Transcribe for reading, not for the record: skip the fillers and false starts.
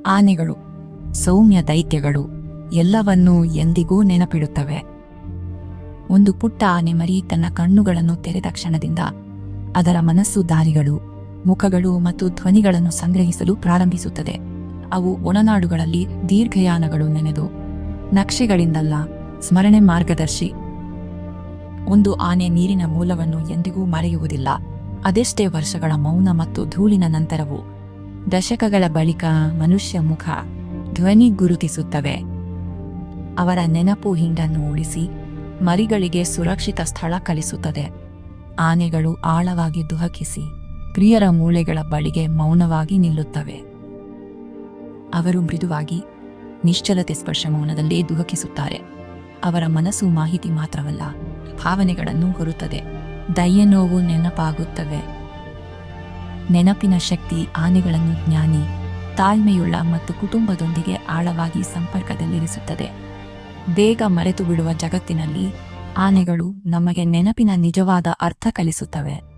ಆನೆಗಳು ಸೌಮ್ಯ ದೈತ್ಯಗಳು ಎಲ್ಲವನ್ನೂ ಎಂದಿಗೂ ನೆನಪಿಡುತ್ತವೆ. ಒಂದು ಪುಟ್ಟ ಆನೆ ಮರಿ ತನ್ನ ಕಣ್ಣುಗಳನ್ನು ತೆರೆದ ಕ್ಷಣದಿಂದ ಅದರ ಮನಸ್ಸು ದಾರಿಗಳು, ಮುಖಗಳು ಮತ್ತು ಧ್ವನಿಗಳನ್ನು ಸಂಗ್ರಹಿಸಲು ಪ್ರಾರಂಭಿಸುತ್ತದೆ. ಅವು ಒಳನಾಡುಗಳಲ್ಲಿ ದೀರ್ಘಯಾನಗಳು ನೆನೆದು ನಕ್ಷೆಗಳಿಂದಲ್ಲ, ಸ್ಮರಣೆ ಮಾರ್ಗದರ್ಶಿ. ಒಂದು ಆನೆ ನೀರಿನ ಮೂಲವನ್ನು ಎಂದಿಗೂ ಮರೆಯುವುದಿಲ್ಲ. ಅದೆಷ್ಟೇ ವರ್ಷಗಳ ಮೌನ ಮತ್ತು ಧೂಳಿನ ನಂತರವೂ ದಶಕಗಳ ಬಳಿಕ ಮನುಷ್ಯ ಮುಖ, ಧ್ವನಿ ಗುರುತಿಸುತ್ತವೆ. ಅವರ ನೆನಪು ಹಿಂಡನ್ನು ಉಳಿಸಿ ಮರಿಗಳಿಗೆ ಸುರಕ್ಷಿತ ಸ್ಥಳ ಕಲಿಸುತ್ತದೆ. ಆನೆಗಳು ಆಳವಾಗಿ ದುಹಕಿಸಿ ಪ್ರಿಯರ ಮೂಳೆಗಳ ಬಳಿಗೆ ಮೌನವಾಗಿ ನಿಲ್ಲುತ್ತವೆ. ಅವರು ಮೃದುವಾಗಿ, ನಿಶ್ಚಲತೆ ಸ್ಪರ್ಶ ಮೌನದಲ್ಲೇ ದುಹಕಿಸುತ್ತಾರೆ. ಅವರ ಮನಸ್ಸು ಮಾಹಿತಿ ಮಾತ್ರವಲ್ಲ, ಭಾವನೆಗಳನ್ನು ಹೊರುತ್ತದೆ. ದಯ್ಯ ನೋವು ನೆನಪಾಗುತ್ತವೆ. ನೆನಪಿನ ಶಕ್ತಿ ಆನೆಗಳನ್ನು ಜ್ಞಾನಿ, ತಾಳ್ಮೆಯುಳ್ಳ ಮತ್ತು ಕುಟುಂಬದೊಂದಿಗೆ ಆಳವಾಗಿ ಸಂಪರ್ಕದಲ್ಲಿರಿಸುತ್ತದೆ. ಬೇಗ ಮರೆತು ಬಿಡುವ ಜಗತ್ತಿನಲ್ಲಿ ಆನೆಗಳು ನಮಗೆ ನೆನಪಿನ ನಿಜವಾದ ಅರ್ಥ ಕಲಿಸುತ್ತವೆ.